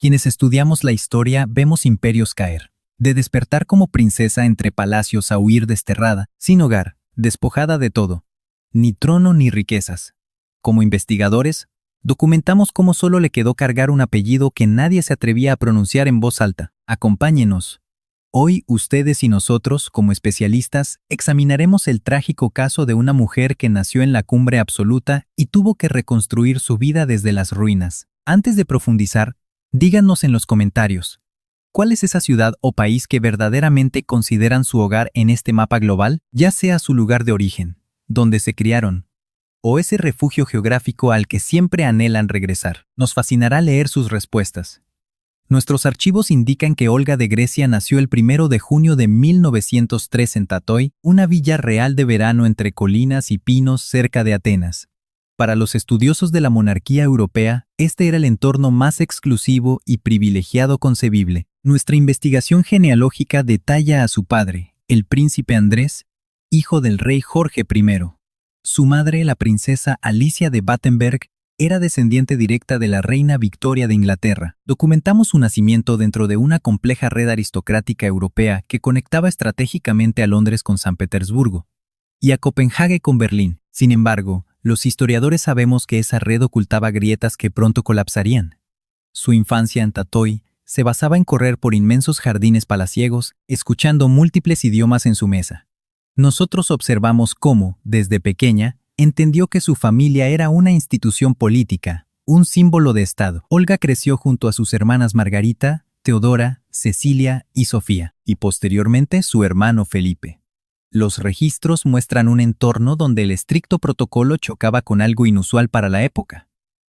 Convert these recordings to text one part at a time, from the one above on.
Quienes estudiamos la historia vemos imperios caer. De despertar como princesa entre palacios a huir desterrada, sin hogar, despojada de todo. Ni trono ni riquezas. Como investigadores, documentamos cómo solo le quedó cargar un apellido que nadie se atrevía a pronunciar en voz alta. Acompáñenos. Hoy, ustedes y nosotros, como especialistas, examinaremos el trágico caso de una mujer que nació en la cumbre absoluta y tuvo que reconstruir su vida desde las ruinas. Antes de profundizar, díganos en los comentarios, ¿cuál es esa ciudad o país que verdaderamente consideran su hogar en este mapa global, ya sea su lugar de origen, donde se criaron, o ese refugio geográfico al que siempre anhelan regresar? Nos fascinará leer sus respuestas. Nuestros archivos indican que Olga de Grecia nació el 1 de junio de 1903 en Tatoi, una villa real de verano entre colinas y pinos cerca de Atenas. Para los estudiosos de la monarquía europea, este era el entorno más exclusivo y privilegiado concebible. Nuestra investigación genealógica detalla a su padre, el príncipe Andrés, hijo del rey Jorge I. Su madre, la princesa Alicia de Battenberg, era descendiente directa de la reina Victoria de Inglaterra. Documentamos su nacimiento dentro de una compleja red aristocrática europea que conectaba estratégicamente a Londres con San Petersburgo y a Copenhague con Berlín. Sin embargo, los historiadores sabemos que esa red ocultaba grietas que pronto colapsarían. Su infancia en Tatoi se basaba en correr por inmensos jardines palaciegos, escuchando múltiples idiomas en su mesa. Nosotros observamos cómo, desde pequeña, entendió que su familia era una institución política, un símbolo de Estado. Olga creció junto a sus hermanas Margarita, Teodora, Cecilia y Sofía, y posteriormente su hermano Felipe. Los registros muestran un entorno donde el estricto protocolo chocaba con algo inusual para la época.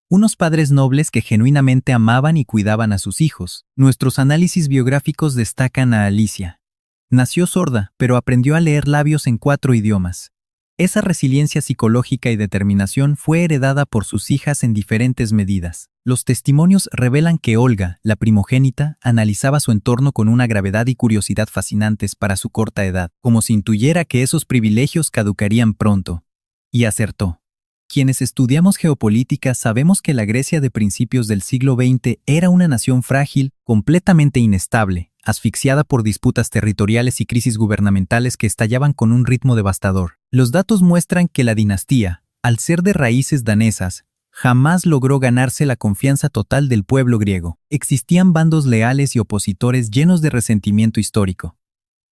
Unos padres nobles que genuinamente amaban y cuidaban a sus hijos. Nuestros análisis biográficos destacan a Alicia. Nació sorda, pero aprendió a leer labios en 4 idiomas. Esa resiliencia psicológica y determinación fue heredada por sus hijas en diferentes medidas. Los testimonios revelan que Olga, la primogénita, analizaba su entorno con una gravedad y curiosidad fascinantes para su corta edad, como si intuyera que esos privilegios caducarían pronto. Y acertó. Quienes estudiamos geopolítica sabemos que la Grecia de principios del siglo XX era una nación frágil, completamente inestable, asfixiada por disputas territoriales y crisis gubernamentales que estallaban con un ritmo devastador. Los datos muestran que la dinastía, al ser de raíces danesas, jamás logró ganarse la confianza total del pueblo griego. Existían bandos leales y opositores llenos de resentimiento histórico.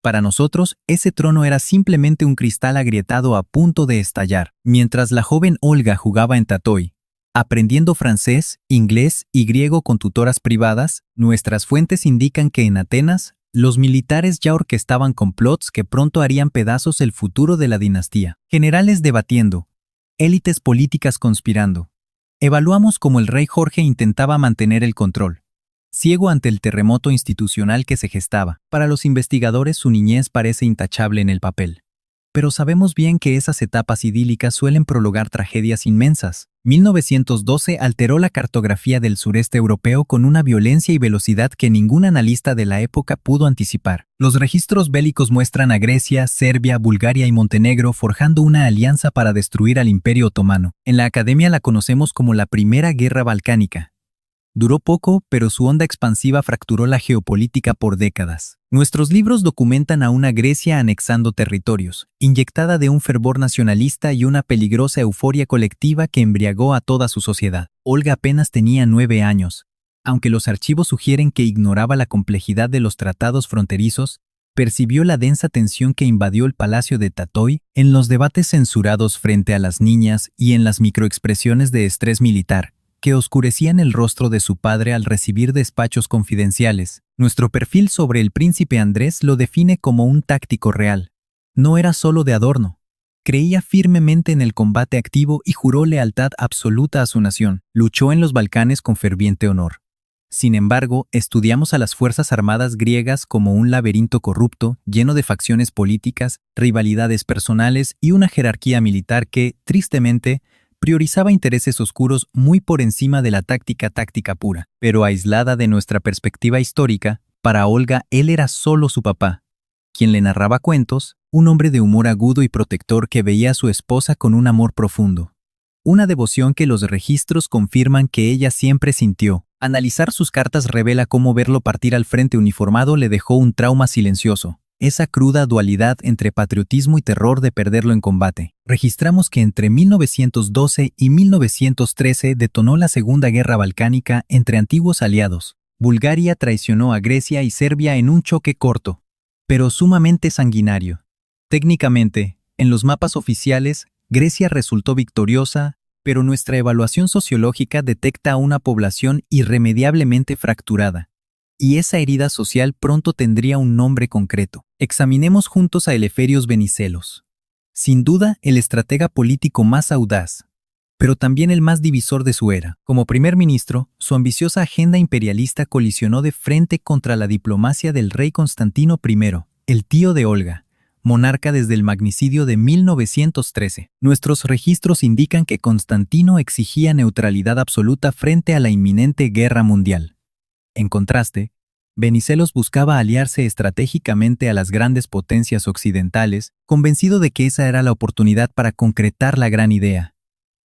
Para nosotros, ese trono era simplemente un cristal agrietado a punto de estallar. Mientras la joven Olga jugaba en Tatoi, aprendiendo francés, inglés y griego con tutoras privadas, nuestras fuentes indican que en Atenas, los militares ya orquestaban complots que pronto harían pedazos el futuro de la dinastía. Generales debatiendo, élites políticas conspirando. Evaluamos cómo el rey Jorge intentaba mantener el control, ciego ante el terremoto institucional que se gestaba. Para los investigadores, su niñez parece intachable en el papel. Pero sabemos bien que esas etapas idílicas suelen prologar tragedias inmensas. 1912 alteró la cartografía del sureste europeo con una violencia y velocidad que ningún analista de la época pudo anticipar. Los registros bélicos muestran a Grecia, Serbia, Bulgaria y Montenegro forjando una alianza para destruir al Imperio Otomano. En la academia la conocemos como la Primera Guerra Balcánica. Duró poco, pero su onda expansiva fracturó la geopolítica por décadas. Nuestros libros documentan a una Grecia anexando territorios, inyectada de un fervor nacionalista y una peligrosa euforia colectiva que embriagó a toda su sociedad. Olga apenas tenía 9 años. Aunque los archivos sugieren que ignoraba la complejidad de los tratados fronterizos, percibió la densa tensión que invadió el palacio de Tatoi en los debates censurados frente a las niñas y en las microexpresiones de estrés militar que oscurecían el rostro de su padre al recibir despachos confidenciales. Nuestro perfil sobre el príncipe Andrés lo define como un táctico real. No era solo de adorno. Creía firmemente en el combate activo y juró lealtad absoluta a su nación. Luchó en los Balcanes con ferviente honor. Sin embargo, estudiamos a las fuerzas armadas griegas como un laberinto corrupto, lleno de facciones políticas, rivalidades personales y una jerarquía militar que, tristemente, priorizaba intereses oscuros muy por encima de la táctica pura. Pero aislada de nuestra perspectiva histórica, para Olga él era solo su papá, quien le narraba cuentos, un hombre de humor agudo y protector que veía a su esposa con un amor profundo. Una devoción que los registros confirman que ella siempre sintió. Analizar sus cartas revela cómo verlo partir al frente uniformado le dejó un trauma silencioso. Esa cruda dualidad entre patriotismo y terror de perderlo en combate. Registramos que entre 1912 y 1913 detonó la Segunda Guerra Balcánica entre antiguos aliados. Bulgaria traicionó a Grecia y Serbia en un choque corto, pero sumamente sanguinario. Técnicamente, en los mapas oficiales, Grecia resultó victoriosa, pero nuestra evaluación sociológica detecta a una población irremediablemente fracturada. Y esa herida social pronto tendría un nombre concreto. Examinemos juntos a Eleftherios Venizelos. Sin duda, el estratega político más audaz, pero también el más divisor de su era. Como primer ministro, su ambiciosa agenda imperialista colisionó de frente contra la diplomacia del rey Constantino I, el tío de Olga, monarca desde el magnicidio de 1913. Nuestros registros indican que Constantino exigía neutralidad absoluta frente a la inminente guerra mundial. En contraste, Venizelos buscaba aliarse estratégicamente a las grandes potencias occidentales, convencido de que esa era la oportunidad para concretar la gran idea.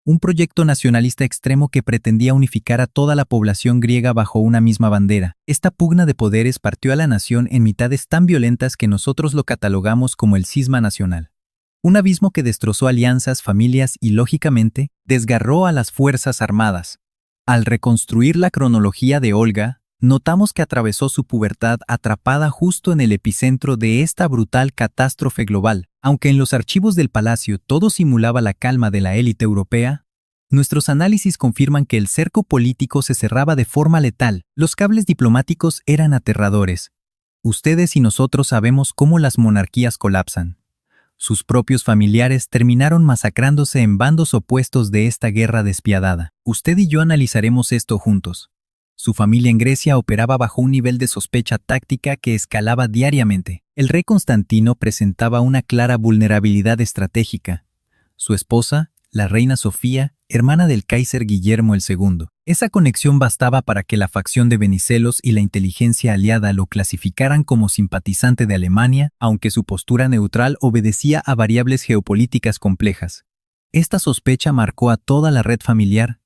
Un proyecto nacionalista extremo que pretendía unificar a toda la población griega bajo una misma bandera. Esta pugna de poderes partió a la nación en mitades tan violentas que nosotros lo catalogamos como el cisma nacional. Un abismo que destrozó alianzas, familias y, lógicamente, desgarró a las Fuerzas Armadas. Al reconstruir la cronología de Olga, notamos que atravesó su pubertad atrapada justo en el epicentro de esta brutal catástrofe global. Aunque en los archivos del palacio todo simulaba la calma de la élite europea, nuestros análisis confirman que el cerco político se cerraba de forma letal. Los cables diplomáticos eran aterradores. Ustedes y nosotros sabemos cómo las monarquías colapsan. Sus propios familiares terminaron masacrándose en bandos opuestos de esta guerra despiadada. Usted y yo analizaremos esto juntos. Su familia en Grecia operaba bajo un nivel de sospecha táctica que escalaba diariamente. El rey Constantino presentaba una clara vulnerabilidad estratégica. Su esposa, la reina Sofía, hermana del Kaiser Guillermo II. Esa conexión bastaba para que la facción de Venizelos y la inteligencia aliada lo clasificaran como simpatizante de Alemania, aunque su postura neutral obedecía a variables geopolíticas complejas. Esta sospecha marcó a toda la red familiar,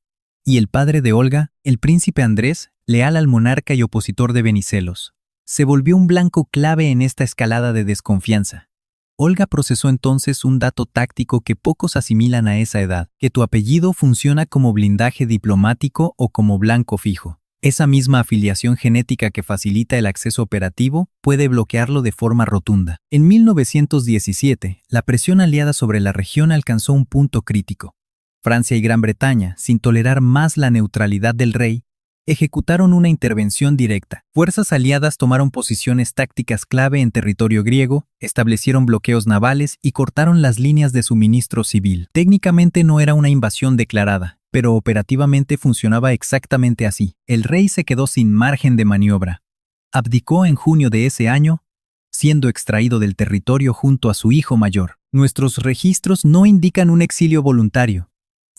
y el padre de Olga, el príncipe Andrés, leal al monarca y opositor de Venizelos, se volvió un blanco clave en esta escalada de desconfianza. Olga procesó entonces un dato táctico que pocos asimilan a esa edad, que tu apellido funciona como blindaje diplomático o como blanco fijo. Esa misma afiliación genética que facilita el acceso operativo puede bloquearlo de forma rotunda. En 1917, la presión aliada sobre la región alcanzó un punto crítico. Francia y Gran Bretaña, sin tolerar más la neutralidad del rey, ejecutaron una intervención directa. Fuerzas aliadas tomaron posiciones tácticas clave en territorio griego, establecieron bloqueos navales y cortaron las líneas de suministro civil. Técnicamente no era una invasión declarada, pero operativamente funcionaba exactamente así. El rey se quedó sin margen de maniobra. Abdicó en junio de ese año, siendo extraído del territorio junto a su hijo mayor. Nuestros registros no indican un exilio voluntario.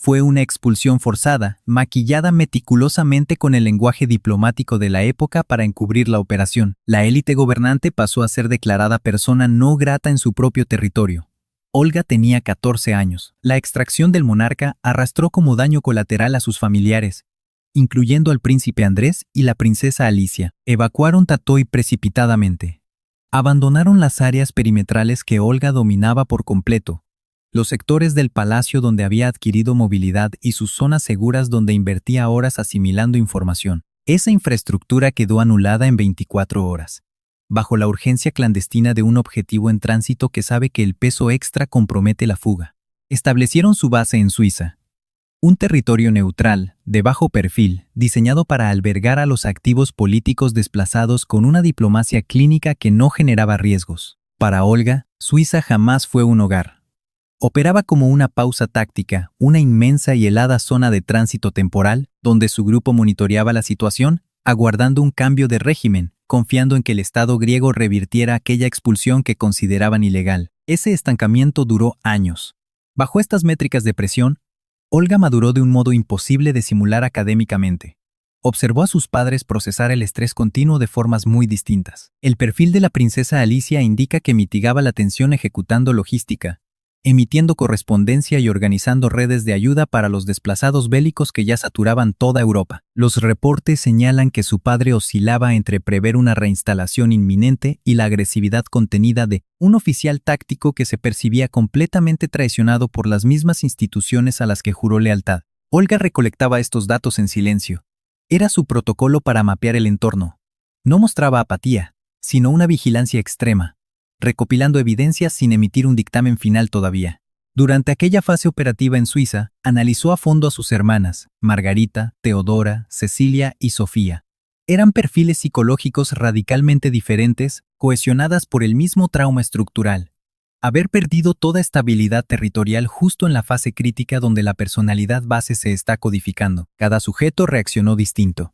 Fue una expulsión forzada, maquillada meticulosamente con el lenguaje diplomático de la época para encubrir la operación. La élite gobernante pasó a ser declarada persona no grata en su propio territorio. Olga tenía 14 años. La extracción del monarca arrastró como daño colateral a sus familiares, incluyendo al príncipe Andrés y la princesa Alicia. Evacuaron Tatoy precipitadamente. Abandonaron las áreas perimetrales que Olga dominaba por completo, los sectores del palacio donde había adquirido movilidad y sus zonas seguras donde invertía horas asimilando información. Esa infraestructura quedó anulada en 24 horas, bajo la urgencia clandestina de un objetivo en tránsito que sabe que el peso extra compromete la fuga. Establecieron su base en Suiza, un territorio neutral, de bajo perfil, diseñado para albergar a los activos políticos desplazados con una diplomacia clínica que no generaba riesgos. Para Olga, Suiza jamás fue un hogar. Operaba como una pausa táctica, una inmensa y helada zona de tránsito temporal, donde su grupo monitoreaba la situación, aguardando un cambio de régimen, confiando en que el Estado griego revirtiera aquella expulsión que consideraban ilegal. Ese estancamiento duró años. Bajo estas métricas de presión, Olga maduró de un modo imposible de simular académicamente. Observó a sus padres procesar el estrés continuo de formas muy distintas. El perfil de la princesa Alicia indica que mitigaba la tensión ejecutando logística, emitiendo correspondencia y organizando redes de ayuda para los desplazados bélicos que ya saturaban toda Europa. Los reportes señalan que su padre oscilaba entre prever una reinstalación inminente y la agresividad contenida de un oficial táctico que se percibía completamente traicionado por las mismas instituciones a las que juró lealtad. Olga recolectaba estos datos en silencio. Era su protocolo para mapear el entorno. No mostraba apatía, sino una vigilancia extrema, recopilando evidencias sin emitir un dictamen final todavía. Durante aquella fase operativa en Suiza, analizó a fondo a sus hermanas, Margarita, Teodora, Cecilia y Sofía. Eran perfiles psicológicos radicalmente diferentes, cohesionadas por el mismo trauma estructural. Haber perdido toda estabilidad territorial justo en la fase crítica donde la personalidad base se está codificando. Cada sujeto reaccionó distinto.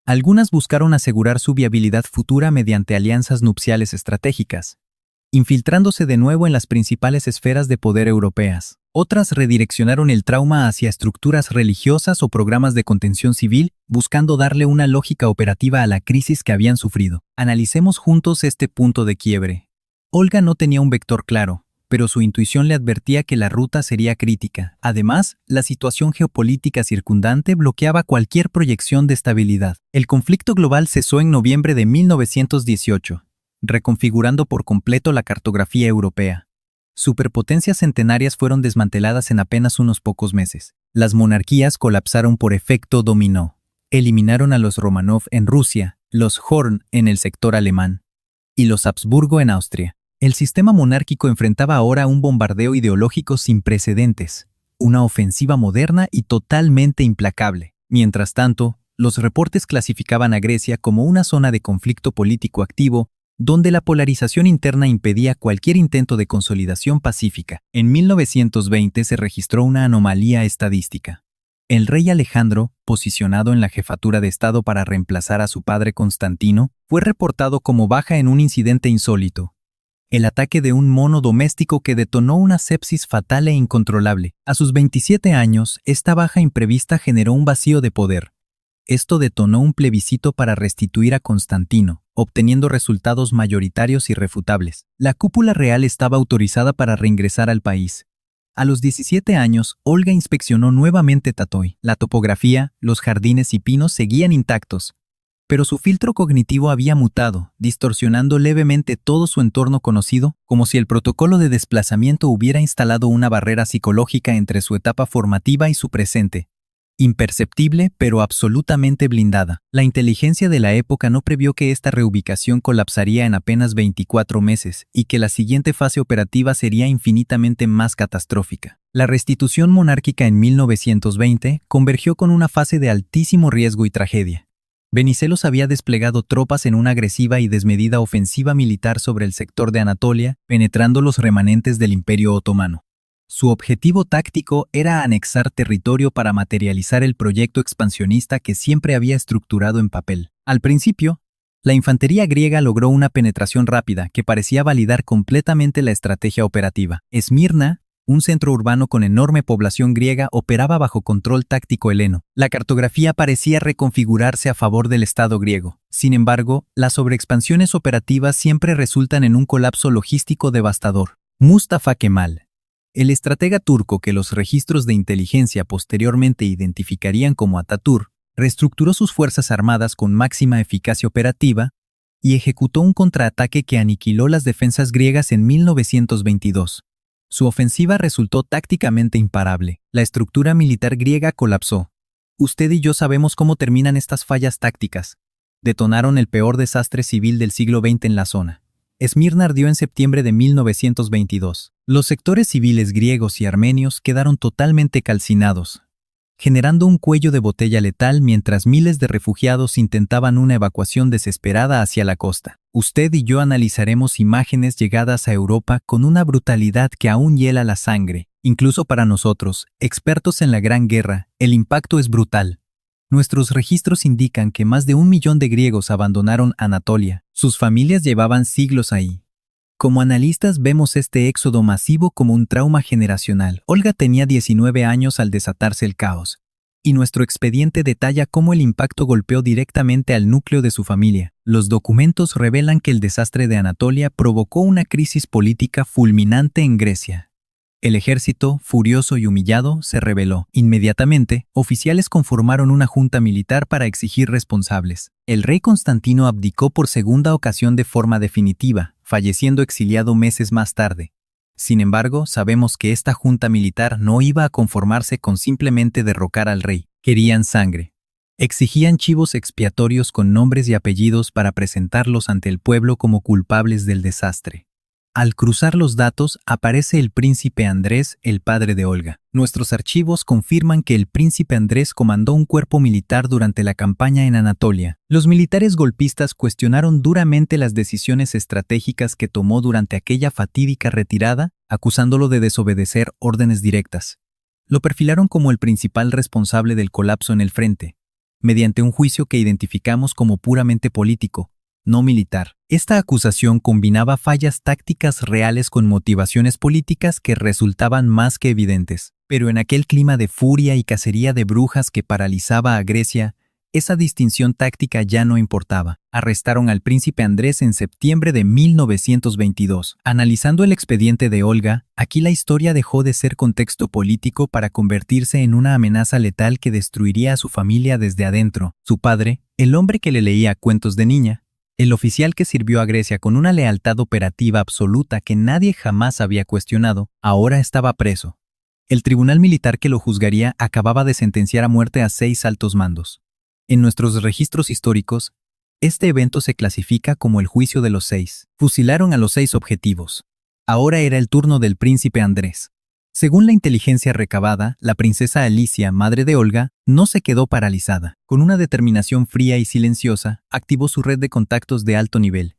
Algunas buscaron asegurar su viabilidad futura mediante alianzas nupciales estratégicas, infiltrándose de nuevo en las principales esferas de poder europeas. Otras redireccionaron el trauma hacia estructuras religiosas o programas de contención civil, buscando darle una lógica operativa a la crisis que habían sufrido. Analicemos juntos este punto de quiebre. Olga no tenía un vector claro, pero su intuición le advertía que la ruta sería crítica. Además, la situación geopolítica circundante bloqueaba cualquier proyección de estabilidad. El conflicto global cesó en noviembre de 1918. Reconfigurando por completo la cartografía europea. Superpotencias centenarias fueron desmanteladas en apenas unos pocos meses. Las monarquías colapsaron por efecto dominó. Eliminaron a los Romanov en Rusia, los Horn en el sector alemán y los Habsburgo en Austria. El sistema monárquico enfrentaba ahora un bombardeo ideológico sin precedentes, una ofensiva moderna y totalmente implacable. Mientras tanto, los reportes clasificaban a Grecia como una zona de conflicto político activo, donde la polarización interna impedía cualquier intento de consolidación pacífica. En 1920 se registró una anomalía estadística. El rey Alejandro, posicionado en la jefatura de Estado para reemplazar a su padre Constantino, fue reportado como baja en un incidente insólito: el ataque de un mono doméstico que detonó una sepsis fatal e incontrolable. A sus 27 años, esta baja imprevista generó un vacío de poder. Esto detonó un plebiscito para restituir a Constantino, obteniendo resultados mayoritarios irrefutables. La cúpula real estaba autorizada para reingresar al país. A los 17 años, Olga inspeccionó nuevamente Tatoy. La topografía, los jardines y pinos seguían intactos, pero su filtro cognitivo había mutado, distorsionando levemente todo su entorno conocido, como si el protocolo de desplazamiento hubiera instalado una barrera psicológica entre su etapa formativa y su presente. Imperceptible, pero absolutamente blindada. La inteligencia de la época no previó que esta reubicación colapsaría en apenas 24 meses y que la siguiente fase operativa sería infinitamente más catastrófica. La restitución monárquica en 1920 convergió con una fase de altísimo riesgo y tragedia. Venizelos había desplegado tropas en una agresiva y desmedida ofensiva militar sobre el sector de Anatolia, penetrando los remanentes del Imperio Otomano. Su objetivo táctico era anexar territorio para materializar el proyecto expansionista que siempre había estructurado en papel. Al principio, la infantería griega logró una penetración rápida que parecía validar completamente la estrategia operativa. Esmirna, un centro urbano con enorme población griega, operaba bajo control táctico heleno. La cartografía parecía reconfigurarse a favor del Estado griego. Sin embargo, las sobreexpansiones operativas siempre resultan en un colapso logístico devastador. Mustafa Kemal, el estratega turco que los registros de inteligencia posteriormente identificarían como Atatürk, reestructuró sus fuerzas armadas con máxima eficacia operativa y ejecutó un contraataque que aniquiló las defensas griegas en 1922. Su ofensiva resultó tácticamente imparable. La estructura militar griega colapsó. Usted y yo sabemos cómo terminan estas fallas tácticas. Detonaron el peor desastre civil del siglo XX en la zona. Esmirna ardió en septiembre de 1922. Los sectores civiles griegos y armenios quedaron totalmente calcinados, generando un cuello de botella letal mientras miles de refugiados intentaban una evacuación desesperada hacia la costa. Usted y yo analizaremos imágenes llegadas a Europa con una brutalidad que aún hiela la sangre. Incluso para nosotros, expertos en la Gran Guerra, el impacto es brutal. Nuestros registros indican que más de 1 millón de griegos abandonaron Anatolia. Sus familias llevaban siglos ahí. Como analistas vemos este éxodo masivo como un trauma generacional. Olga tenía 19 años al desatarse el caos, y nuestro expediente detalla cómo el impacto golpeó directamente al núcleo de su familia. Los documentos revelan que el desastre de Anatolia provocó una crisis política fulminante en Grecia. El ejército, furioso y humillado, se rebeló. Inmediatamente, oficiales conformaron una junta militar para exigir responsables. El rey Constantino abdicó por segunda ocasión de forma definitiva, falleciendo exiliado meses más tarde. Sin embargo, sabemos que esta junta militar no iba a conformarse con simplemente derrocar al rey. Querían sangre. Exigían chivos expiatorios con nombres y apellidos para presentarlos ante el pueblo como culpables del desastre. Al cruzar los datos, aparece el príncipe Andrés, el padre de Olga. Nuestros archivos confirman que el príncipe Andrés comandó un cuerpo militar durante la campaña en Anatolia. Los militares golpistas cuestionaron duramente las decisiones estratégicas que tomó durante aquella fatídica retirada, acusándolo de desobedecer órdenes directas. Lo perfilaron como el principal responsable del colapso en el frente, mediante un juicio que identificamos como puramente político, no militar. Esta acusación combinaba fallas tácticas reales con motivaciones políticas que resultaban más que evidentes. Pero en aquel clima de furia y cacería de brujas que paralizaba a Grecia, esa distinción táctica ya no importaba. Arrestaron al príncipe Andrés en septiembre de 1922. Analizando el expediente de Olga, aquí la historia dejó de ser contexto político para convertirse en una amenaza letal que destruiría a su familia desde adentro. Su padre, el hombre que le leía cuentos de niña, el oficial que sirvió a Grecia con una lealtad operativa absoluta que nadie jamás había cuestionado, ahora estaba preso. El tribunal militar que lo juzgaría acababa de sentenciar a muerte a 6 altos mandos. En nuestros registros históricos, este evento se clasifica como el juicio de los 6. Fusilaron a los 6 objetivos. Ahora era el turno del príncipe Andrés. Según la inteligencia recabada, la princesa Alicia, madre de Olga, no se quedó paralizada. Con una determinación fría y silenciosa, activó su red de contactos de alto nivel.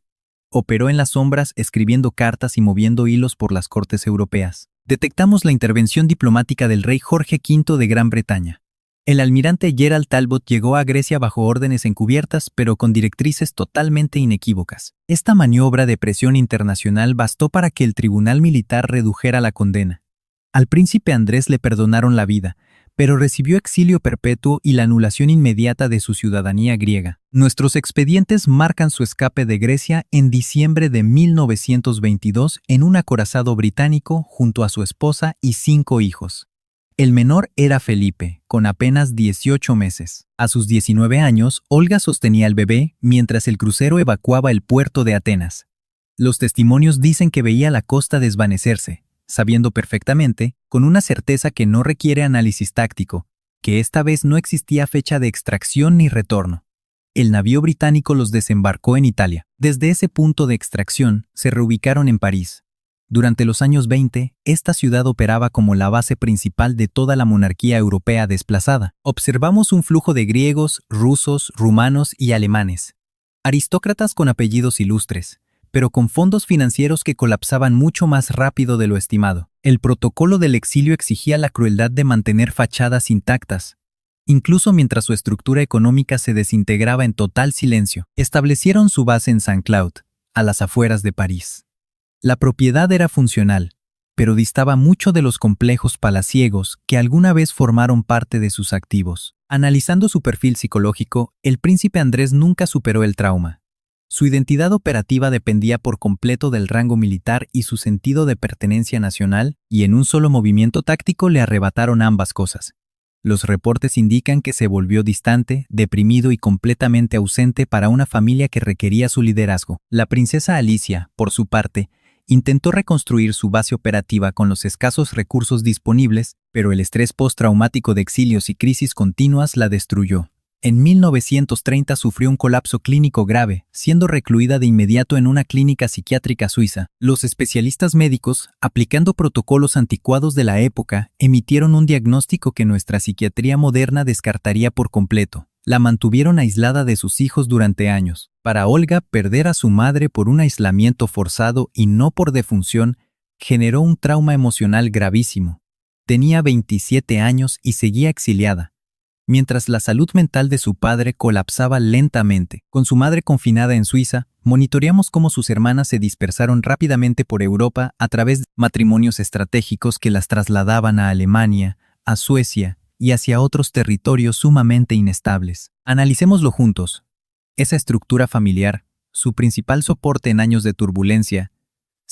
Operó en las sombras escribiendo cartas y moviendo hilos por las cortes europeas. Detectamos la intervención diplomática del rey Jorge V de Gran Bretaña. El almirante Gerald Talbot llegó a Grecia bajo órdenes encubiertas, pero con directrices totalmente inequívocas. Esta maniobra de presión internacional bastó para que el tribunal militar redujera la condena. Al príncipe Andrés le perdonaron la vida, pero recibió exilio perpetuo y la anulación inmediata de su ciudadanía griega. Nuestros expedientes marcan su escape de Grecia en diciembre de 1922 en un acorazado británico junto a su esposa y 5 hijos. El menor era Felipe, con apenas 18 meses. A sus 19 años, Olga sostenía al bebé mientras el crucero evacuaba el puerto de Atenas. Los testimonios dicen que veía la costa desvanecerse, sabiendo perfectamente, con una certeza que no requiere análisis táctico, que esta vez no existía fecha de extracción ni retorno. El navío británico los desembarcó en Italia. Desde ese punto de extracción, se reubicaron en París. Durante los años 20, esta ciudad operaba como la base principal de toda la monarquía europea desplazada. Observamos un flujo de griegos, rusos, rumanos y alemanes. Aristócratas con apellidos ilustres, pero con fondos financieros que colapsaban mucho más rápido de lo estimado. El protocolo del exilio exigía la crueldad de mantener fachadas intactas, incluso mientras su estructura económica se desintegraba en total silencio. Establecieron su base en Saint-Cloud, a las afueras de París. La propiedad era funcional, pero distaba mucho de los complejos palaciegos que alguna vez formaron parte de sus activos. Analizando su perfil psicológico, el príncipe Andrés nunca superó el trauma. Su identidad operativa dependía por completo del rango militar y su sentido de pertenencia nacional, y en un solo movimiento táctico le arrebataron ambas cosas. Los reportes indican que se volvió distante, deprimido y completamente ausente para una familia que requería su liderazgo. La princesa Alicia, por su parte, intentó reconstruir su base operativa con los escasos recursos disponibles, pero el estrés postraumático de exilios y crisis continuas la destruyó. En 1930 sufrió un colapso clínico grave, siendo recluida de inmediato en una clínica psiquiátrica suiza. Los especialistas médicos, aplicando protocolos anticuados de la época, emitieron un diagnóstico que nuestra psiquiatría moderna descartaría por completo. La mantuvieron aislada de sus hijos durante años. Para Olga, perder a su madre por un aislamiento forzado y no por defunción generó un trauma emocional gravísimo. Tenía 27 años y seguía exiliada, mientras la salud mental de su padre colapsaba lentamente. Con su madre confinada en Suiza, monitoreamos cómo sus hermanas se dispersaron rápidamente por Europa a través de matrimonios estratégicos que las trasladaban a Alemania, a Suecia y hacia otros territorios sumamente inestables. Analicémoslo juntos. Esa estructura familiar, su principal soporte en años de turbulencia,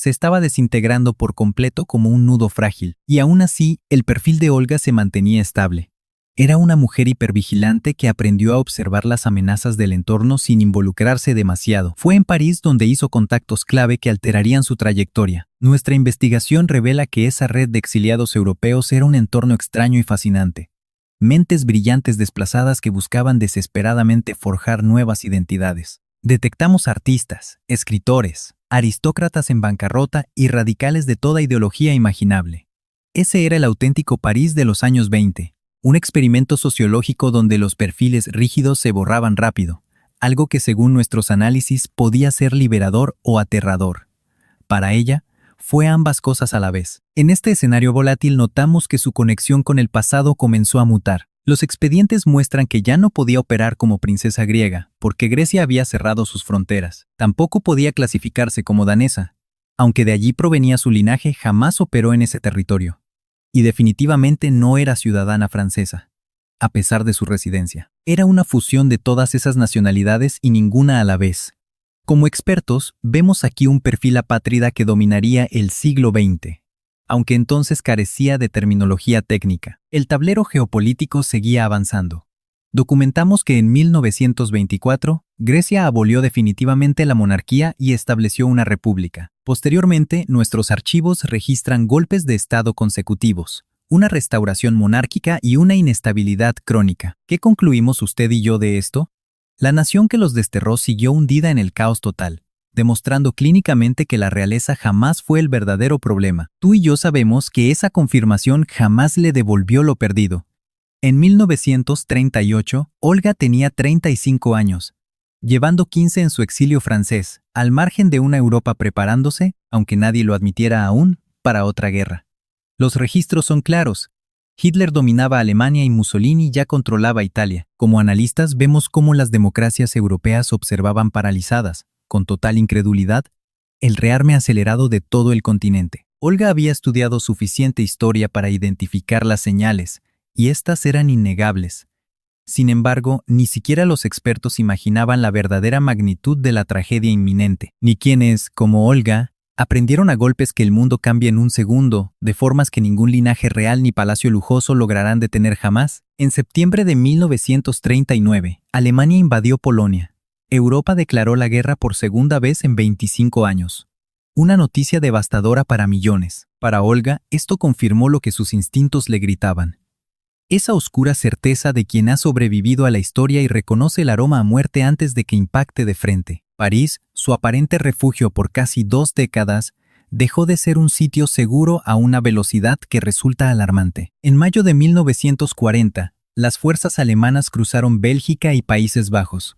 se estaba desintegrando por completo como un nudo frágil, y aún así, el perfil de Olga se mantenía estable. Era una mujer hipervigilante que aprendió a observar las amenazas del entorno sin involucrarse demasiado. Fue en París donde hizo contactos clave que alterarían su trayectoria. Nuestra investigación revela que esa red de exiliados europeos era un entorno extraño y fascinante. Mentes brillantes desplazadas que buscaban desesperadamente forjar nuevas identidades. Detectamos artistas, escritores, aristócratas en bancarrota y radicales de toda ideología imaginable. Ese era el auténtico París de los años 20. Un experimento sociológico donde los perfiles rígidos se borraban rápido, algo que según nuestros análisis podía ser liberador o aterrador. Para ella, fue ambas cosas a la vez. En este escenario volátil notamos que su conexión con el pasado comenzó a mutar. Los expedientes muestran que ya no podía operar como princesa griega, porque Grecia había cerrado sus fronteras. Tampoco podía clasificarse como danesa. Aunque de allí provenía su linaje, jamás operó en ese territorio. Y definitivamente no era ciudadana francesa, a pesar de su residencia. Era una fusión de todas esas nacionalidades y ninguna a la vez. Como expertos, vemos aquí un perfil apátrida que dominaría el siglo XX, aunque entonces carecía de terminología técnica. El tablero geopolítico seguía avanzando. Documentamos que en 1924, Grecia abolió definitivamente la monarquía y estableció una república. Posteriormente, nuestros archivos registran golpes de Estado consecutivos, una restauración monárquica y una inestabilidad crónica. ¿Qué concluimos usted y yo de esto? La nación que los desterró siguió hundida en el caos total, demostrando clínicamente que la realeza jamás fue el verdadero problema. Tú y yo sabemos que esa confirmación jamás le devolvió lo perdido. En 1938, Olga tenía 35 años, llevando 15 en su exilio francés, al margen de una Europa preparándose, aunque nadie lo admitiera aún, para otra guerra. Los registros son claros. Hitler dominaba Alemania y Mussolini ya controlaba Italia. Como analistas vemos cómo las democracias europeas observaban paralizadas, con total incredulidad, el rearme acelerado de todo el continente. Olga había estudiado suficiente historia para identificar las señales, y estas eran innegables. Sin embargo, ni siquiera los expertos imaginaban la verdadera magnitud de la tragedia inminente, ni quienes, como Olga, aprendieron a golpes que el mundo cambia en un segundo, de formas que ningún linaje real ni palacio lujoso lograrán detener jamás. En septiembre de 1939, Alemania invadió Polonia. Europa declaró la guerra por segunda vez en 25 años. Una noticia devastadora para millones. Para Olga, esto confirmó lo que sus instintos le gritaban. Esa oscura certeza de quien ha sobrevivido a la historia y reconoce el aroma a muerte antes de que impacte de frente. París, su aparente refugio por casi 2 décadas, dejó de ser un sitio seguro a una velocidad que resulta alarmante. En mayo de 1940, las fuerzas alemanas cruzaron Bélgica y Países Bajos.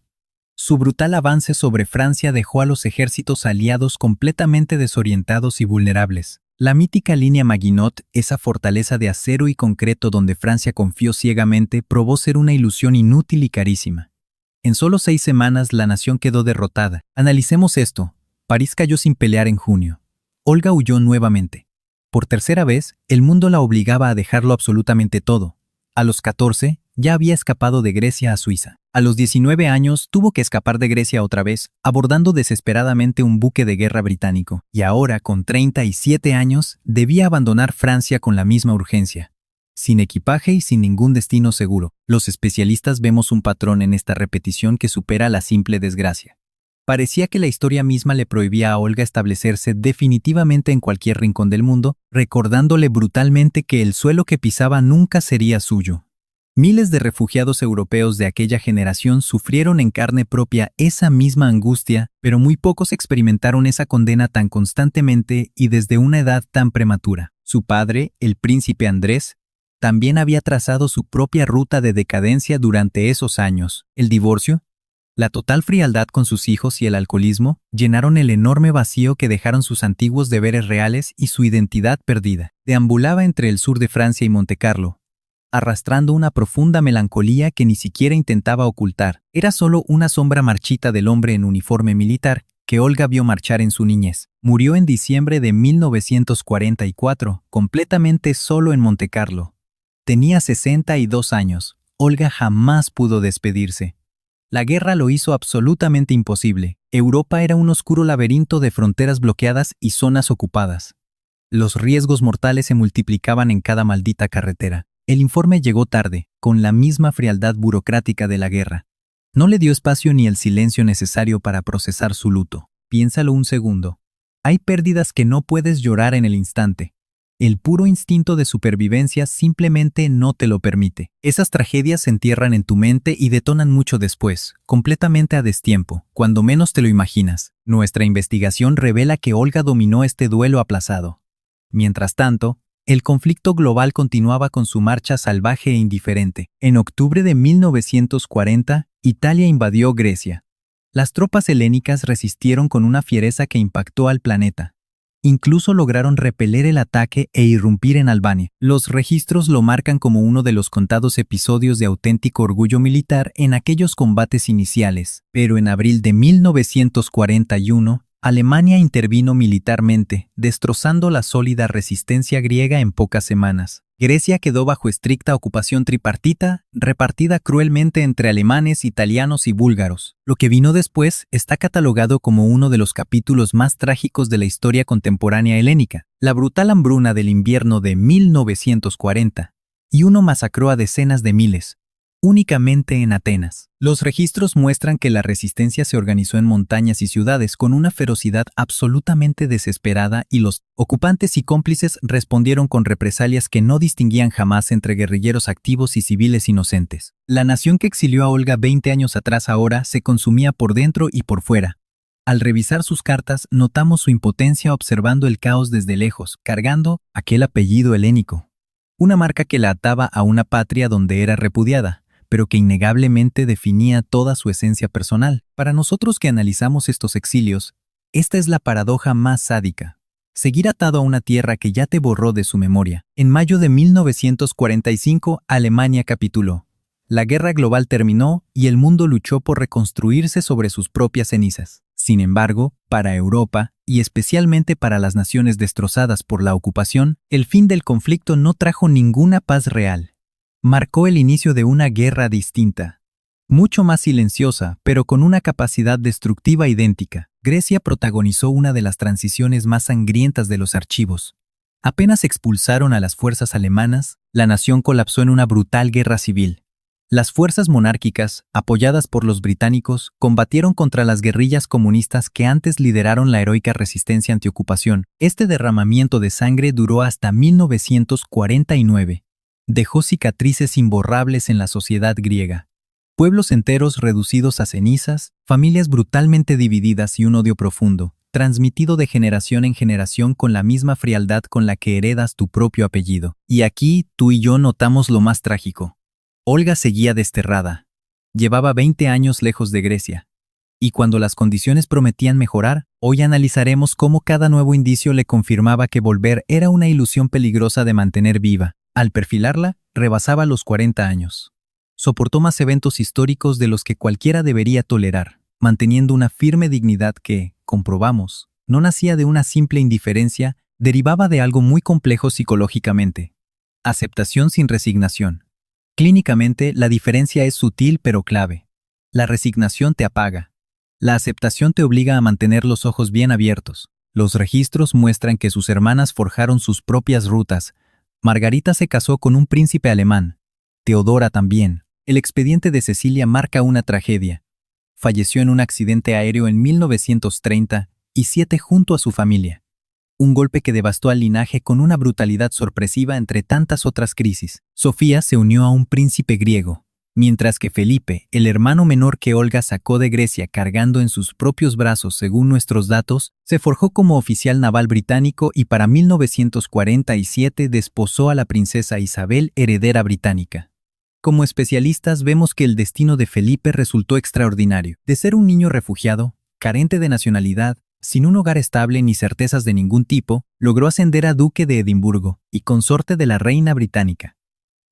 Su brutal avance sobre Francia dejó a los ejércitos aliados completamente desorientados y vulnerables. La mítica línea Maginot, esa fortaleza de acero y concreto donde Francia confió ciegamente, probó ser una ilusión inútil y carísima. En solo 6 semanas la nación quedó derrotada. Analicemos esto. París cayó sin pelear en junio. Olga huyó nuevamente. Por tercera vez, el mundo la obligaba a dejarlo absolutamente todo. A los 14, ya había escapado de Grecia a Suiza. A los 19 años, tuvo que escapar de Grecia otra vez, abordando desesperadamente un buque de guerra británico. Y ahora, con 37 años, debía abandonar Francia con la misma urgencia. Sin equipaje y sin ningún destino seguro. Los especialistas vemos un patrón en esta repetición que supera la simple desgracia. Parecía que la historia misma le prohibía a Olga establecerse definitivamente en cualquier rincón del mundo, recordándole brutalmente que el suelo que pisaba nunca sería suyo. Miles de refugiados europeos de aquella generación sufrieron en carne propia esa misma angustia, pero muy pocos experimentaron esa condena tan constantemente y desde una edad tan prematura. Su padre, el príncipe Andrés, también había trazado su propia ruta de decadencia durante esos años. El divorcio, la total frialdad con sus hijos y el alcoholismo llenaron el enorme vacío que dejaron sus antiguos deberes reales y su identidad perdida. Deambulaba entre el sur de Francia y Montecarlo, arrastrando una profunda melancolía que ni siquiera intentaba ocultar. Era solo una sombra marchita del hombre en uniforme militar que Olga vio marchar en su niñez. Murió en diciembre de 1944, completamente solo en Montecarlo. Tenía 62 años. Olga jamás pudo despedirse. La guerra lo hizo absolutamente imposible. Europa era un oscuro laberinto de fronteras bloqueadas y zonas ocupadas. Los riesgos mortales se multiplicaban en cada maldita carretera. El informe llegó tarde, con la misma frialdad burocrática de la guerra. No le dio espacio ni el silencio necesario para procesar su luto. Piénsalo un segundo. Hay pérdidas que no puedes llorar en el instante. El puro instinto de supervivencia simplemente no te lo permite. Esas tragedias se entierran en tu mente y detonan mucho después, completamente a destiempo, cuando menos te lo imaginas. Nuestra investigación revela que Olga dominó este duelo aplazado. Mientras tanto, el conflicto global continuaba con su marcha salvaje e indiferente. En octubre de 1940, Italia invadió Grecia. Las tropas helénicas resistieron con una fiereza que impactó al planeta. Incluso lograron repeler el ataque e irrumpir en Albania. Los registros lo marcan como uno de los contados episodios de auténtico orgullo militar en aquellos combates iniciales. Pero en abril de 1941, Alemania intervino militarmente, destrozando la sólida resistencia griega en pocas semanas. Grecia quedó bajo estricta ocupación tripartita, repartida cruelmente entre alemanes, italianos y búlgaros. Lo que vino después está catalogado como uno de los capítulos más trágicos de la historia contemporánea helénica, la brutal hambruna del invierno de 1940, y uno masacró a decenas de miles, únicamente en Atenas. Los registros muestran que la resistencia se organizó en montañas y ciudades con una ferocidad absolutamente desesperada y los ocupantes y cómplices respondieron con represalias que no distinguían jamás entre guerrilleros activos y civiles inocentes. La nación que exilió a Olga 20 años atrás ahora se consumía por dentro y por fuera. Al revisar sus cartas, notamos su impotencia observando el caos desde lejos, cargando aquel apellido helénico. Una marca que la ataba a una patria donde era repudiada, pero que innegablemente definía toda su esencia personal. Para nosotros que analizamos estos exilios, esta es la paradoja más sádica. Seguir atado a una tierra que ya te borró de su memoria. En mayo de 1945, Alemania capituló. La guerra global terminó y el mundo luchó por reconstruirse sobre sus propias cenizas. Sin embargo, para Europa, y especialmente para las naciones destrozadas por la ocupación, el fin del conflicto no trajo ninguna paz real. Marcó el inicio de una guerra distinta, mucho más silenciosa, pero con una capacidad destructiva idéntica. Grecia protagonizó una de las transiciones más sangrientas de los archivos. Apenas expulsaron a las fuerzas alemanas, la nación colapsó en una brutal guerra civil. Las fuerzas monárquicas, apoyadas por los británicos, combatieron contra las guerrillas comunistas que antes lideraron la heroica resistencia antiocupación. Este derramamiento de sangre duró hasta 1949. Dejó cicatrices imborrables en la sociedad griega. Pueblos enteros reducidos a cenizas, familias brutalmente divididas y un odio profundo, transmitido de generación en generación con la misma frialdad con la que heredas tu propio apellido. Y aquí, tú y yo notamos lo más trágico. Olga seguía desterrada. Llevaba 20 años lejos de Grecia. Y cuando las condiciones prometían mejorar, hoy analizaremos cómo cada nuevo indicio le confirmaba que volver era una ilusión peligrosa de mantener viva. Al perfilarla, rebasaba los 40 años. Soportó más eventos históricos de los que cualquiera debería tolerar, manteniendo una firme dignidad que, comprobamos, no nacía de una simple indiferencia, derivaba de algo muy complejo psicológicamente. Aceptación sin resignación. Clínicamente, la diferencia es sutil pero clave. La resignación te apaga. La aceptación te obliga a mantener los ojos bien abiertos. Los registros muestran que sus hermanas forjaron sus propias rutas. Margarita se casó con un príncipe alemán. Teodora también. El expediente de Cecilia marca una tragedia. Falleció en un accidente aéreo en 1937 junto a su familia. Un golpe que devastó al linaje con una brutalidad sorpresiva entre tantas otras crisis. Sofía se unió a un príncipe griego, mientras que Felipe, el hermano menor que Olga sacó de Grecia cargando en sus propios brazos según nuestros datos, se forjó como oficial naval británico y para 1947 desposó a la princesa Isabel, heredera británica. Como especialistas vemos que el destino de Felipe resultó extraordinario. De ser un niño refugiado, carente de nacionalidad, sin un hogar estable ni certezas de ningún tipo, logró ascender a duque de Edimburgo y consorte de la reina británica.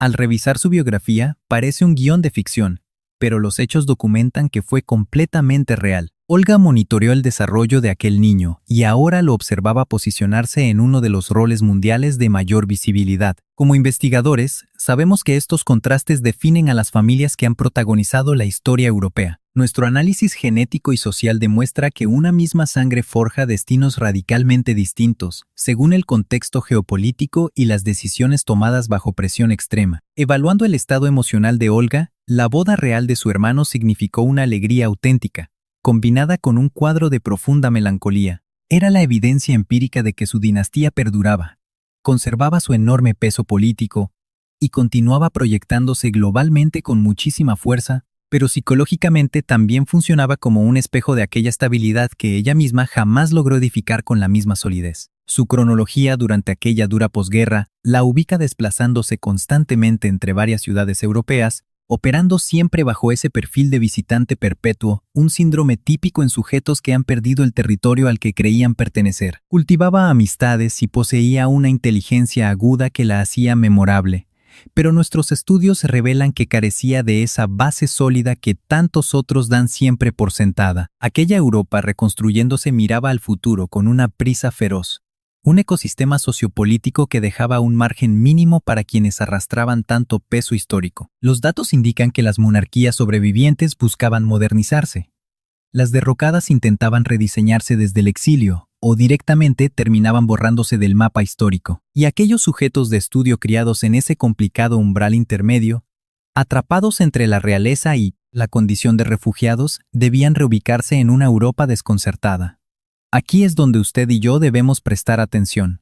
Al revisar su biografía, parece un guión de ficción, pero los hechos documentan que fue completamente real. Olga monitoreó el desarrollo de aquel niño y ahora lo observaba posicionarse en uno de los roles mundiales de mayor visibilidad. Como investigadores, sabemos que estos contrastes definen a las familias que han protagonizado la historia europea. Nuestro análisis genético y social demuestra que una misma sangre forja destinos radicalmente distintos, según el contexto geopolítico y las decisiones tomadas bajo presión extrema. Evaluando el estado emocional de Olga, la boda real de su hermano significó una alegría auténtica, combinada con un cuadro de profunda melancolía. Era la evidencia empírica de que su dinastía perduraba, conservaba su enorme peso político y continuaba proyectándose globalmente con muchísima fuerza, pero psicológicamente también funcionaba como un espejo de aquella estabilidad que ella misma jamás logró edificar con la misma solidez. Su cronología durante aquella dura posguerra la ubica desplazándose constantemente entre varias ciudades europeas, operando siempre bajo ese perfil de visitante perpetuo, un síndrome típico en sujetos que han perdido el territorio al que creían pertenecer. Cultivaba amistades y poseía una inteligencia aguda que la hacía memorable. Pero nuestros estudios revelan que carecía de esa base sólida que tantos otros dan siempre por sentada. Aquella Europa reconstruyéndose miraba al futuro con una prisa feroz. Un ecosistema sociopolítico que dejaba un margen mínimo para quienes arrastraban tanto peso histórico. Los datos indican que las monarquías sobrevivientes buscaban modernizarse. Las derrocadas intentaban rediseñarse desde el exilio, o directamente terminaban borrándose del mapa histórico. Y aquellos sujetos de estudio criados en ese complicado umbral intermedio, atrapados entre la realeza y la condición de refugiados, debían reubicarse en una Europa desconcertada. Aquí es donde usted y yo debemos prestar atención.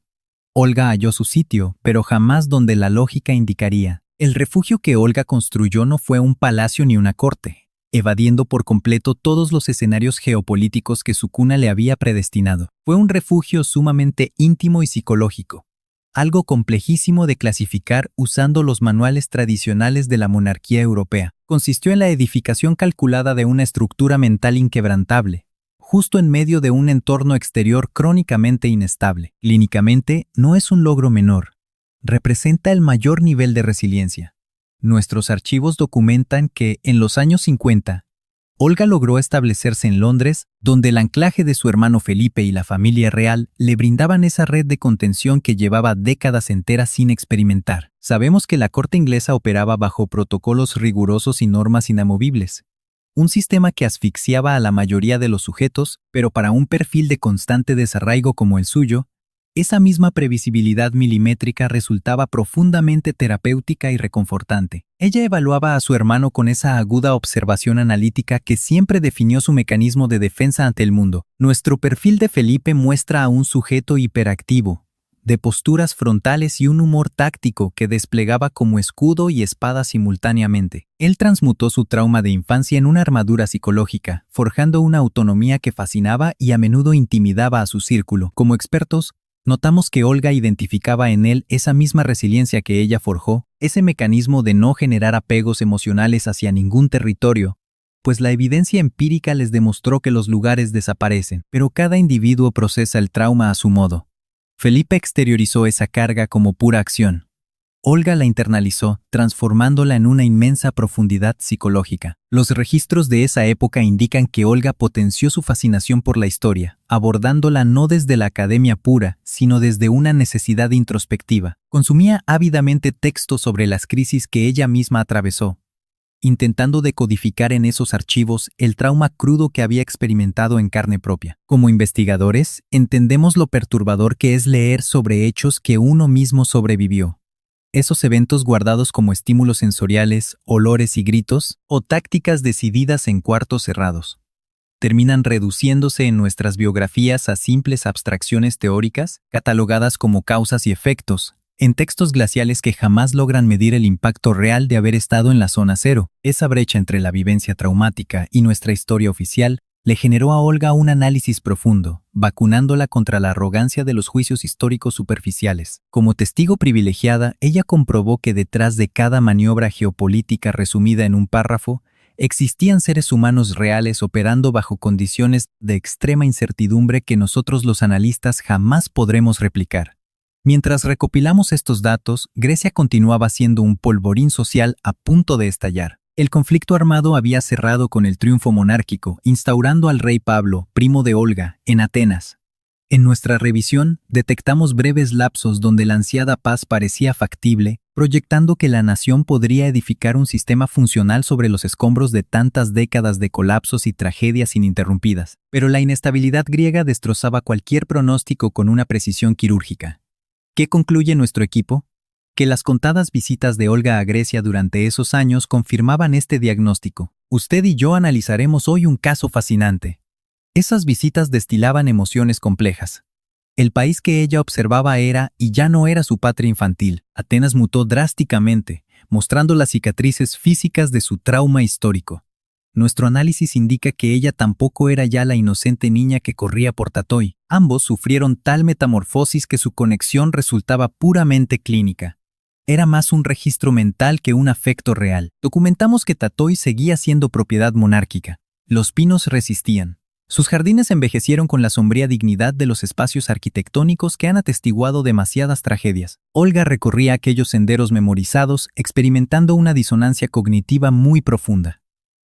Olga halló su sitio, pero jamás donde la lógica indicaría. El refugio que Olga construyó no fue un palacio ni una corte, evadiendo por completo todos los escenarios geopolíticos que su cuna le había predestinado. Fue un refugio sumamente íntimo y psicológico, algo complejísimo de clasificar usando los manuales tradicionales de la monarquía europea. Consistió en la edificación calculada de una estructura mental inquebrantable, justo en medio de un entorno exterior crónicamente inestable. Clínicamente, no es un logro menor. Representa el mayor nivel de resiliencia. Nuestros archivos documentan que, en los años 50, Olga logró establecerse en Londres, donde el anclaje de su hermano Felipe y la familia real le brindaban esa red de contención que llevaba décadas enteras sin experimentar. Sabemos que la corte inglesa operaba bajo protocolos rigurosos y normas inamovibles. Un sistema que asfixiaba a la mayoría de los sujetos, pero para un perfil de constante desarraigo como el suyo, esa misma previsibilidad milimétrica resultaba profundamente terapéutica y reconfortante. Ella evaluaba a su hermano con esa aguda observación analítica que siempre definió su mecanismo de defensa ante el mundo. Nuestro perfil de Felipe muestra a un sujeto hiperactivo, de posturas frontales y un humor táctico que desplegaba como escudo y espada simultáneamente. Él transmutó su trauma de infancia en una armadura psicológica, forjando una autonomía que fascinaba y a menudo intimidaba a su círculo. Como expertos, notamos que Olga identificaba en él esa misma resiliencia que ella forjó, ese mecanismo de no generar apegos emocionales hacia ningún territorio, pues la evidencia empírica les demostró que los lugares desaparecen, pero cada individuo procesa el trauma a su modo. Felipe exteriorizó esa carga como pura acción. Olga la internalizó, transformándola en una inmensa profundidad psicológica. Los registros de esa época indican que Olga potenció su fascinación por la historia, abordándola no desde la academia pura, sino desde una necesidad introspectiva. Consumía ávidamente textos sobre las crisis que ella misma atravesó, intentando decodificar en esos archivos el trauma crudo que había experimentado en carne propia. Como investigadores, entendemos lo perturbador que es leer sobre hechos que uno mismo sobrevivió. Esos eventos guardados como estímulos sensoriales, olores y gritos, o tácticas decididas en cuartos cerrados, terminan reduciéndose en nuestras biografías a simples abstracciones teóricas, catalogadas como causas y efectos, en textos glaciales que jamás logran medir el impacto real de haber estado en la zona cero. Esa brecha entre la vivencia traumática y nuestra historia oficial le generó a Olga un análisis profundo, vacunándola contra la arrogancia de los juicios históricos superficiales. Como testigo privilegiada, ella comprobó que detrás de cada maniobra geopolítica resumida en un párrafo, existían seres humanos reales operando bajo condiciones de extrema incertidumbre que nosotros los analistas jamás podremos replicar. Mientras recopilamos estos datos, Grecia continuaba siendo un polvorín social a punto de estallar. El conflicto armado había cerrado con el triunfo monárquico, instaurando al rey Pablo, primo de Olga, en Atenas. En nuestra revisión, detectamos breves lapsos donde la ansiada paz parecía factible, proyectando que la nación podría edificar un sistema funcional sobre los escombros de tantas décadas de colapsos y tragedias ininterrumpidas. Pero la inestabilidad griega destrozaba cualquier pronóstico con una precisión quirúrgica. ¿Qué concluye nuestro equipo? Que las contadas visitas de Olga a Grecia durante esos años confirmaban este diagnóstico. Usted y yo analizaremos hoy un caso fascinante. Esas visitas destilaban emociones complejas. El país que ella observaba era y ya no era su patria infantil. Atenas mutó drásticamente, mostrando las cicatrices físicas de su trauma histórico. Nuestro análisis indica que ella tampoco era ya la inocente niña que corría por Tatoi. Ambos sufrieron tal metamorfosis que su conexión resultaba puramente clínica. Era más un registro mental que un afecto real. Documentamos que Tatoi seguía siendo propiedad monárquica. Los pinos resistían. Sus jardines envejecieron con la sombría dignidad de los espacios arquitectónicos que han atestiguado demasiadas tragedias. Olga recorría aquellos senderos memorizados, experimentando una disonancia cognitiva muy profunda.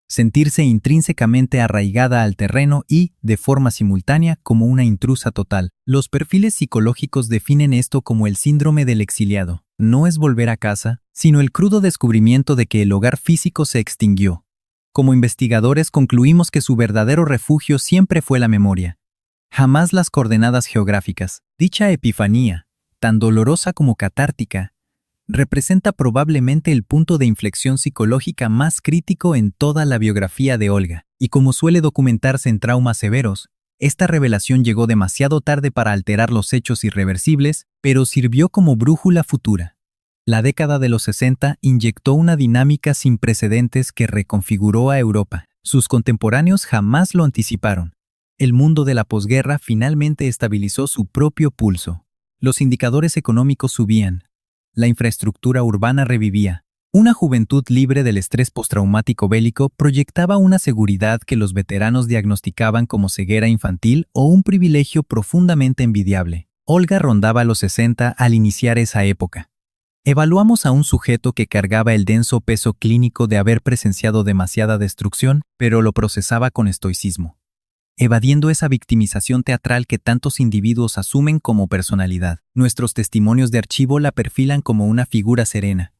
Sentirse intrínsecamente arraigada al terreno y, de forma simultánea, como una intrusa total. Los perfiles psicológicos definen esto como el síndrome del exiliado. No es volver a casa, sino el crudo descubrimiento de que el hogar físico se extinguió. Como investigadores concluimos que su verdadero refugio siempre fue la memoria, jamás las coordenadas geográficas. Dicha epifanía, tan dolorosa como catártica, representa probablemente el punto de inflexión psicológica más crítico en toda la biografía de Olga, y como suele documentarse en traumas severos, esta revelación llegó demasiado tarde para alterar los hechos irreversibles, pero sirvió como brújula futura. La década de los 60 inyectó una dinámica sin precedentes que reconfiguró a Europa. Sus contemporáneos jamás lo anticiparon. El mundo de la posguerra finalmente estabilizó su propio pulso. Los indicadores económicos subían. La infraestructura urbana revivía. Una juventud libre del estrés postraumático bélico proyectaba una seguridad que los veteranos diagnosticaban como ceguera infantil o un privilegio profundamente envidiable. Olga rondaba los 60 al iniciar esa época. Evaluamos a un sujeto que cargaba el denso peso clínico de haber presenciado demasiada destrucción, pero lo procesaba con estoicismo, evadiendo esa victimización teatral que tantos individuos asumen como personalidad. Nuestros testimonios de archivo la perfilan como una figura serena.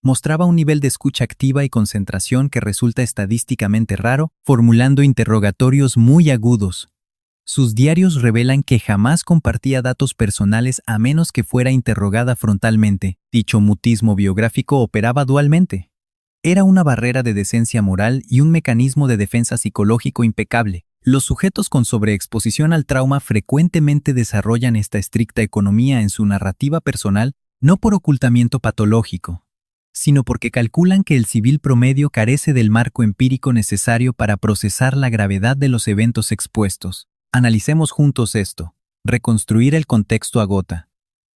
Mostraba un nivel de escucha activa y concentración que resulta estadísticamente raro, formulando interrogatorios muy agudos. Sus diarios revelan que jamás compartía datos personales a menos que fuera interrogada frontalmente. Dicho mutismo biográfico operaba dualmente. Era una barrera de decencia moral y un mecanismo de defensa psicológico impecable. Los sujetos con sobreexposición al trauma frecuentemente desarrollan esta estricta economía en su narrativa personal, no por ocultamiento patológico, sino porque calculan que el civil promedio carece del marco empírico necesario para procesar la gravedad de los eventos expuestos. Analicemos juntos esto. Reconstruir el contexto agota.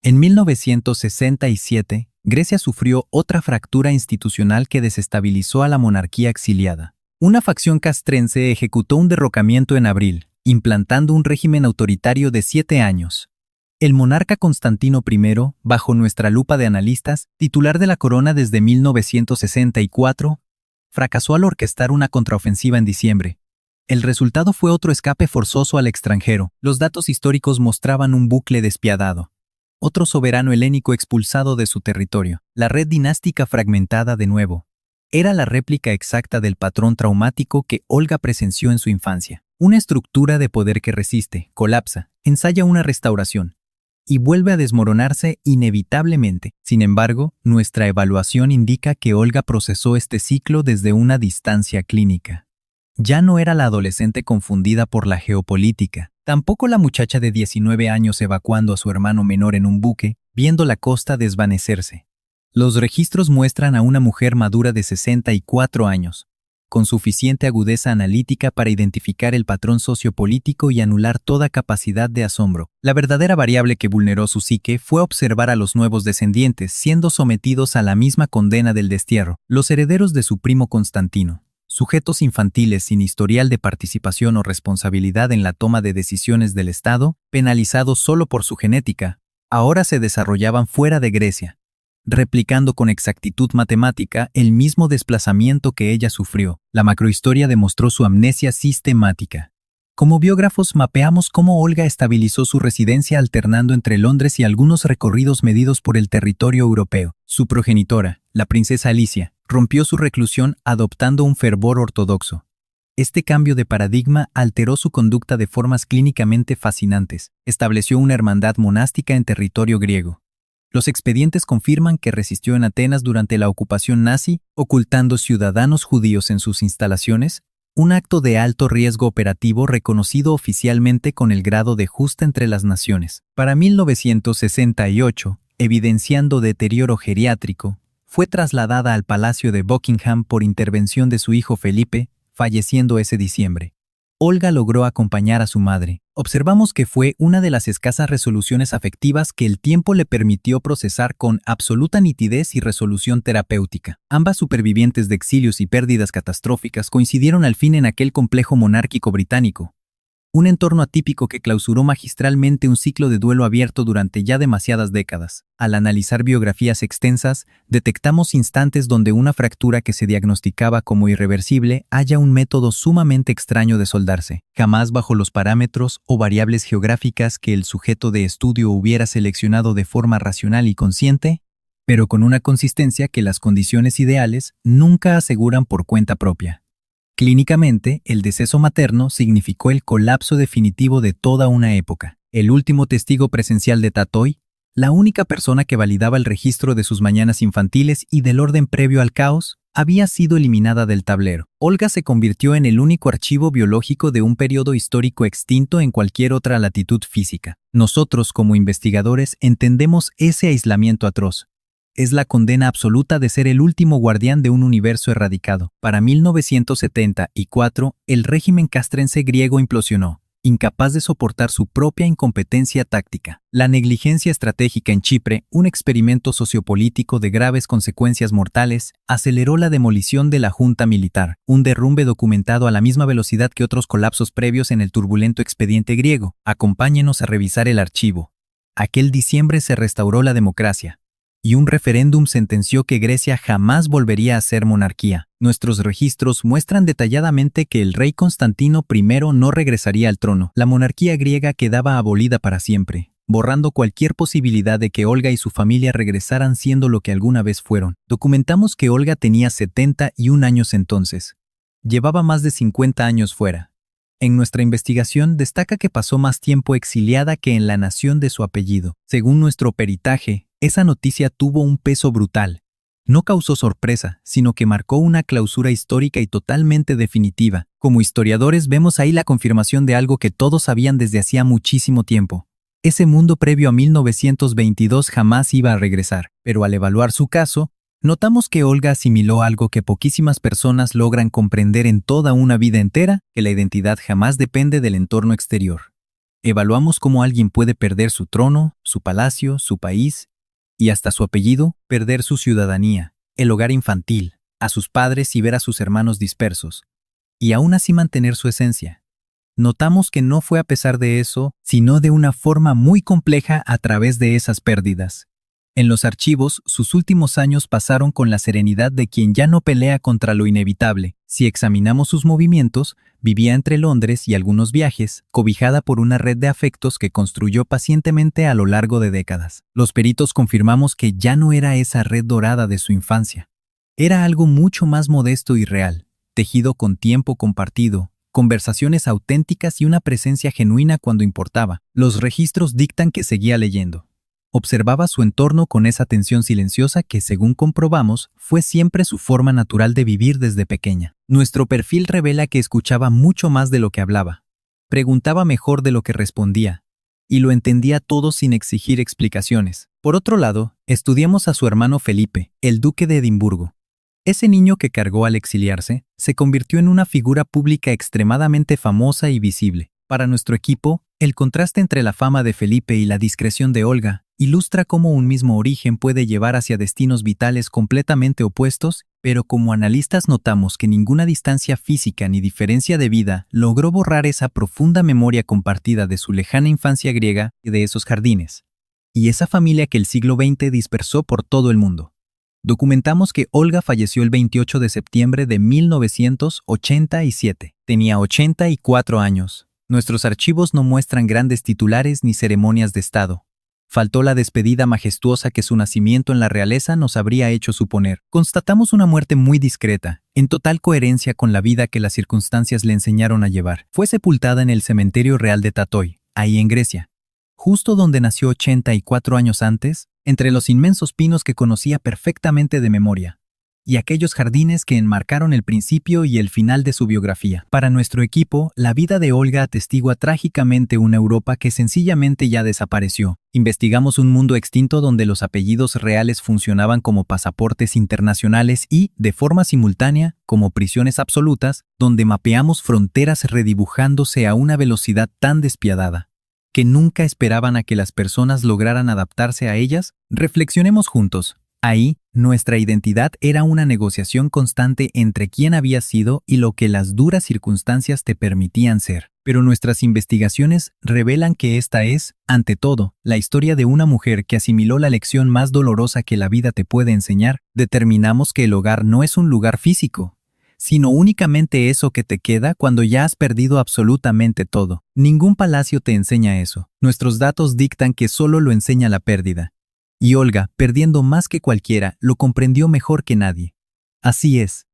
En 1967, Grecia sufrió otra fractura institucional que desestabilizó a la monarquía exiliada. Una facción castrense ejecutó un derrocamiento en abril, implantando un régimen autoritario de 7 años. El monarca Constantino I, bajo nuestra lupa de analistas, titular de la corona desde 1964, fracasó al orquestar una contraofensiva en diciembre. El resultado fue otro escape forzoso al extranjero. Los datos históricos mostraban un bucle despiadado. Otro soberano helénico expulsado de su territorio. La red dinástica fragmentada de nuevo. Era la réplica exacta del patrón traumático que Olga presenció en su infancia. Una estructura de poder que resiste, colapsa, ensaya una restauración y vuelve a desmoronarse inevitablemente. Sin embargo, nuestra evaluación indica que Olga procesó este ciclo desde una distancia clínica. Ya no era la adolescente confundida por la geopolítica, tampoco la muchacha de 19 años evacuando a su hermano menor en un buque, viendo la costa desvanecerse. Los registros muestran a una mujer madura de 64 años, con suficiente agudeza analítica para identificar el patrón sociopolítico y anular toda capacidad de asombro. La verdadera variable que vulneró su psique fue observar a los nuevos descendientes siendo sometidos a la misma condena del destierro, los herederos de su primo Constantino. Sujetos infantiles sin historial de participación o responsabilidad en la toma de decisiones del Estado, penalizados solo por su genética, ahora se desarrollaban fuera de Grecia, replicando con exactitud matemática el mismo desplazamiento que ella sufrió. La macrohistoria demostró su amnesia sistemática. Como biógrafos mapeamos cómo Olga estabilizó su residencia alternando entre Londres y algunos recorridos medidos por el territorio europeo. Su progenitora, la princesa Alicia, rompió su reclusión adoptando un fervor ortodoxo. Este cambio de paradigma alteró su conducta de formas clínicamente fascinantes. Estableció una hermandad monástica en territorio griego. Los expedientes confirman que resistió en Atenas durante la ocupación nazi, ocultando ciudadanos judíos en sus instalaciones, un acto de alto riesgo operativo reconocido oficialmente con el grado de justa entre las naciones. Para 1968, evidenciando deterioro geriátrico, fue trasladada al Palacio de Buckingham por intervención de su hijo Felipe, falleciendo ese diciembre. Olga logró acompañar a su madre. Observamos que fue una de las escasas resoluciones afectivas que el tiempo le permitió procesar con absoluta nitidez y resolución terapéutica. Ambas supervivientes de exilios y pérdidas catastróficas coincidieron al fin en aquel complejo monárquico británico. Un entorno atípico que clausuró magistralmente un ciclo de duelo abierto durante ya demasiadas décadas. Al analizar biografías extensas, detectamos instantes donde una fractura que se diagnosticaba como irreversible halla un método sumamente extraño de soldarse, jamás bajo los parámetros o variables geográficas que el sujeto de estudio hubiera seleccionado de forma racional y consciente, pero con una consistencia que las condiciones ideales nunca aseguran por cuenta propia. Clínicamente, el deceso materno significó el colapso definitivo de toda una época. El último testigo presencial de Tatoy, la única persona que validaba el registro de sus mañanas infantiles y del orden previo al caos, había sido eliminada del tablero. Olga se convirtió en el único archivo biológico de un periodo histórico extinto en cualquier otra latitud física. Nosotros, como investigadores, entendemos ese aislamiento atroz. Es la condena absoluta de ser el último guardián de un universo erradicado. Para 1974, el régimen castrense griego implosionó, incapaz de soportar su propia incompetencia táctica. La negligencia estratégica en Chipre, un experimento sociopolítico de graves consecuencias mortales, aceleró la demolición de la junta militar, un derrumbe documentado a la misma velocidad que otros colapsos previos en el turbulento expediente griego. Acompáñenos a revisar el archivo. Aquel diciembre se restauró la democracia, y un referéndum sentenció que Grecia jamás volvería a ser monarquía. Nuestros registros muestran detalladamente que el rey Constantino I no regresaría al trono. La monarquía griega quedaba abolida para siempre, borrando cualquier posibilidad de que Olga y su familia regresaran siendo lo que alguna vez fueron. Documentamos que Olga tenía 71 años entonces. Llevaba más de 50 años fuera. En nuestra investigación destaca que pasó más tiempo exiliada que en la nación de su apellido. Según nuestro peritaje, esa noticia tuvo un peso brutal. No causó sorpresa, sino que marcó una clausura histórica y totalmente definitiva. Como historiadores vemos ahí la confirmación de algo que todos sabían desde hacía muchísimo tiempo. Ese mundo previo a 1922 jamás iba a regresar, pero al evaluar su caso, notamos que Olga asimiló algo que poquísimas personas logran comprender en toda una vida entera, que la identidad jamás depende del entorno exterior. Evaluamos cómo alguien puede perder su trono, su palacio, su país, y hasta su apellido, perder su ciudadanía, el hogar infantil, a sus padres y ver a sus hermanos dispersos, y aún así mantener su esencia. Notamos que no fue a pesar de eso, sino de una forma muy compleja a través de esas pérdidas. En los archivos, sus últimos años pasaron con la serenidad de quien ya no pelea contra lo inevitable. Si examinamos sus movimientos, vivía entre Londres y algunos viajes, cobijada por una red de afectos que construyó pacientemente a lo largo de décadas. Los peritos confirmamos que ya no era esa red dorada de su infancia. Era algo mucho más modesto y real, tejido con tiempo compartido, conversaciones auténticas y una presencia genuina cuando importaba. Los registros dictan que seguía leyendo. Observaba su entorno con esa atención silenciosa que, según comprobamos, fue siempre su forma natural de vivir desde pequeña. Nuestro perfil revela que escuchaba mucho más de lo que hablaba, preguntaba mejor de lo que respondía, y lo entendía todo sin exigir explicaciones. Por otro lado, estudiamos a su hermano Felipe, el duque de Edimburgo. Ese niño que cargó al exiliarse, se convirtió en una figura pública extremadamente famosa y visible. Para nuestro equipo, el contraste entre la fama de Felipe y la discreción de Olga ilustra cómo un mismo origen puede llevar hacia destinos vitales completamente opuestos, pero como analistas notamos que ninguna distancia física ni diferencia de vida logró borrar esa profunda memoria compartida de su lejana infancia griega y de esos jardines, y esa familia que el siglo XX dispersó por todo el mundo. Documentamos que Olga falleció el 28 de septiembre de 1987. Tenía 84 años. Nuestros archivos no muestran grandes titulares ni ceremonias de Estado. Faltó la despedida majestuosa que su nacimiento en la realeza nos habría hecho suponer. Constatamos una muerte muy discreta, en total coherencia con la vida que las circunstancias le enseñaron a llevar. Fue sepultada en el cementerio real de Tatoi, ahí en Grecia, justo donde nació 84 años antes, entre los inmensos pinos que conocía perfectamente de memoria, y aquellos jardines que enmarcaron el principio y el final de su biografía. Para nuestro equipo, la vida de Olga atestigua trágicamente una Europa que sencillamente ya desapareció. Investigamos un mundo extinto donde los apellidos reales funcionaban como pasaportes internacionales y, de forma simultánea, como prisiones absolutas, donde mapeamos fronteras redibujándose a una velocidad tan despiadada que nunca esperaban a que las personas lograran adaptarse a ellas. Reflexionemos juntos. Ahí, nuestra identidad era una negociación constante entre quién habías sido y lo que las duras circunstancias te permitían ser. Pero nuestras investigaciones revelan que esta es, ante todo, la historia de una mujer que asimiló la lección más dolorosa que la vida te puede enseñar. Determinamos que el hogar no es un lugar físico, sino únicamente eso que te queda cuando ya has perdido absolutamente todo. Ningún palacio te enseña eso. Nuestros datos dictan que solo lo enseña la pérdida. Y Olga, perdiendo más que cualquiera, lo comprendió mejor que nadie. Así es,